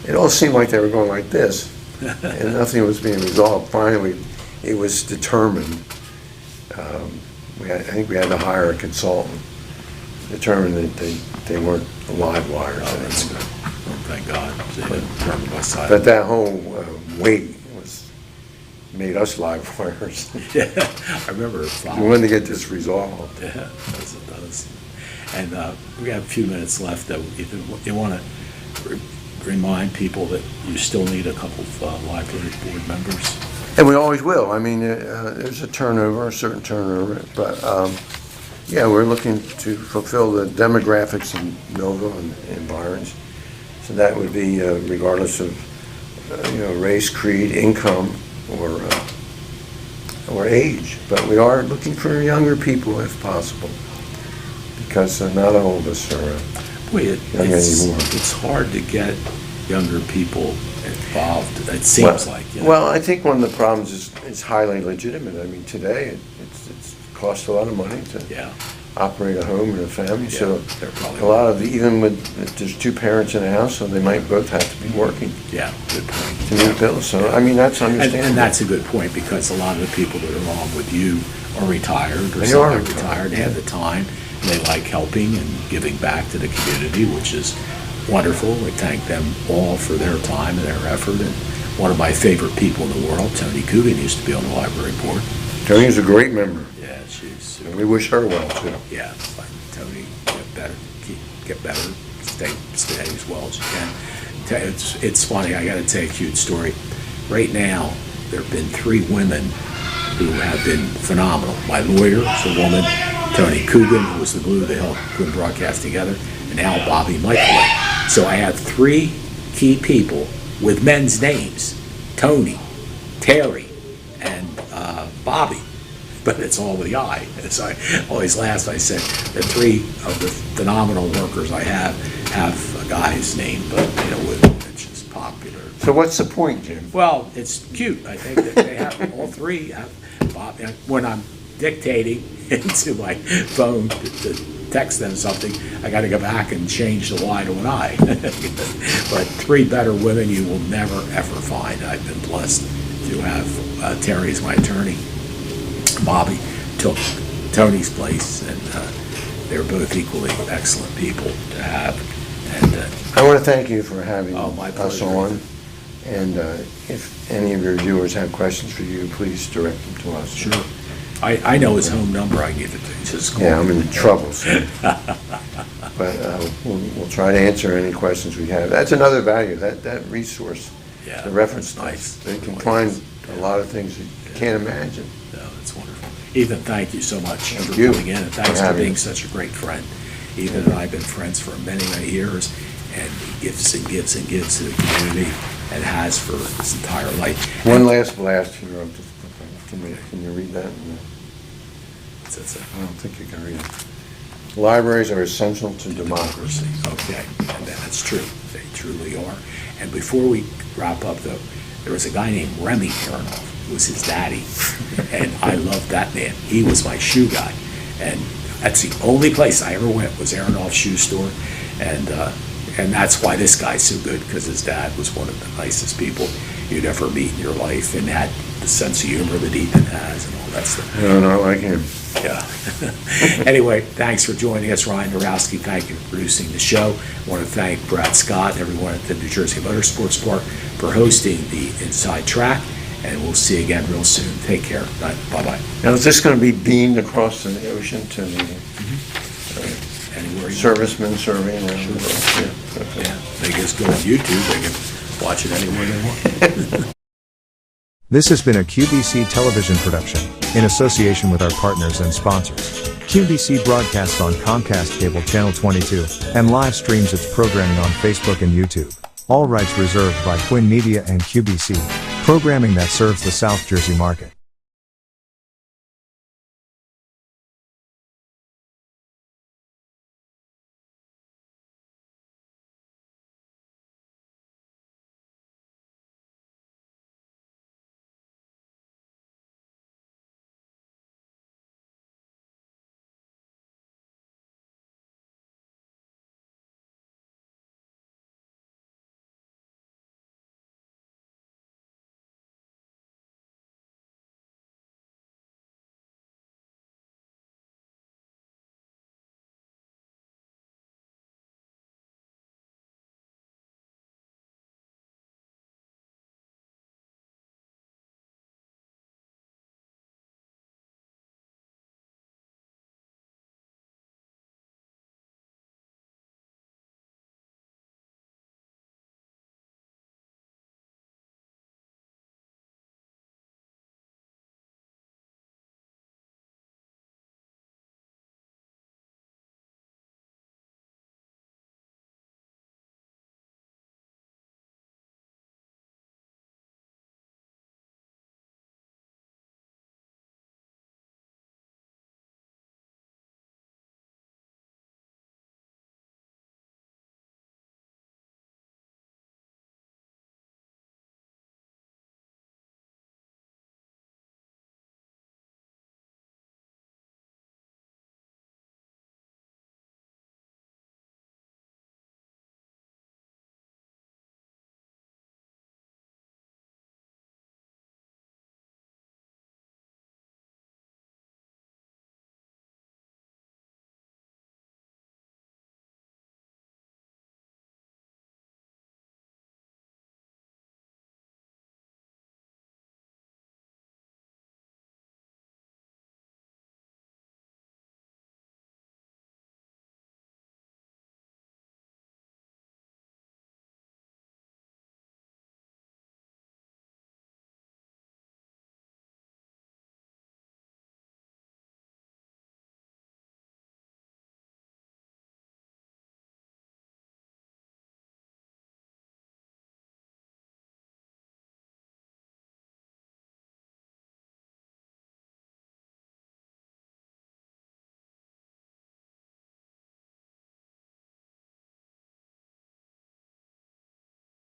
it all seemed like they were going like this, and nothing was being resolved. Finally, it was determined, I think we had to hire a consultant, determined that they weren't live wires. Oh, that's good. Oh, thank God. They didn't turn the west side. But that whole weight made us live wires. Yeah, I remember. We wanted to get this resolved. Yeah, it does. And we have a few minutes left, though. If you want to remind people that you still need a couple of library board members. And we always will. I mean, there's a certain turnover, but yeah, we're looking to fulfill the demographics in Millville and environs. So that would be regardless of race, creed, income, or age. But we are looking for younger people if possible, because not all of us are Boy, young anymore. it's hard to get younger people involved, it seems like. Well, I think one of the problems is it's highly legitimate. I mean, today it costs a lot of money to Yeah. operate a home and a family, so they're probably- a lot of even if there's two parents in a house, so they might both have to be working Yeah, good point. to meet bills. So I mean, that's understandable. And that's a good point, because a lot of the people that are on with you are retired, or They some are are retired, retired, they have the time, and they like helping and giving back to the community, which is wonderful. We thank them all for their time and their effort. And one of my favorite people in the world, Tony Coogan, used to be on the library board. Tony's a great member, Yeah, she's and we wish her well too. Yeah, like Tony, get better, stay as well as you can. It's funny, I gotta tell you a cute story. Right now, there have been 3 women who have been phenomenal. My lawyer is a woman, Tony Coogan, who was the glue that held Quinn broadcast together, and now Bobby Michael. So I have 3 key people with men's names, Tony, Terry, and Bobby. But it's all with the I. So I always laugh. I said the 3 of the phenomenal workers I have a guy's name, but it's just popular. So what's the point, Jim? Well, it's cute. I think that they have all 3 have Bob. When I'm dictating into my phone to text them something, I got to go back and change the Y to an I. But 3 better women you will never ever find. I've been blessed to have Terry as my attorney. Bobby took Tony's place, and they're both equally excellent people to have. And I want to thank you for having my us pleasure. on. And if any of your viewers have questions for you, please direct them to us. Sure. I know his home number. I give it to you. Just call Yeah, I'm me. in trouble, so. But we'll try to answer any questions we have. That's another value, that resource, Yeah, the reference. that's nice. They can Really find is. a lot of things that you can't imagine. No, that's wonderful. Ethan, thank you so much Thank for you coming in, and for thanks for having being me. such a great friend. Ethan and I have been friends for many, many years, and he gives and gives and gives to the community, and has for his entire life. One last blast here. Can you read that? That's it. I don't think you can read it. Libraries are essential to democracy. Okay, and that's true. They truly are. And before we wrap up, though, there was a guy named Remy Aronoff, who was his daddy, and I loved that man. He was my shoe guy, and that's the only place I ever went was Aronoff's shoe store, and that's why this guy's so good, because his dad was one of the nicest people you'd ever meet in your life, and had the sense of humor that Ethan has, and all that stuff. I don't know, like him. Yeah. Anyway, thanks for joining us, Ryan Dorowski. Thank you for producing the show. I want to thank Brad Scott and everyone at the New Jersey Motorsports Park for hosting the Inside Track. and we'll see you again real soon. Take care. Bye-bye. Now, is this going to be beamed across the ocean to the Anywhere you servicemen serving around the world? Yeah, okay. Yeah, they just go on YouTube, they can watch it anywhere they want. This has been a QBC television production, in association with our partners and sponsors. QBC broadcasts on Comcast Cable Channel 22, and live streams its programming on Facebook and YouTube. All rights reserved by Quinn Media and QBC, programming that serves the South Jersey market.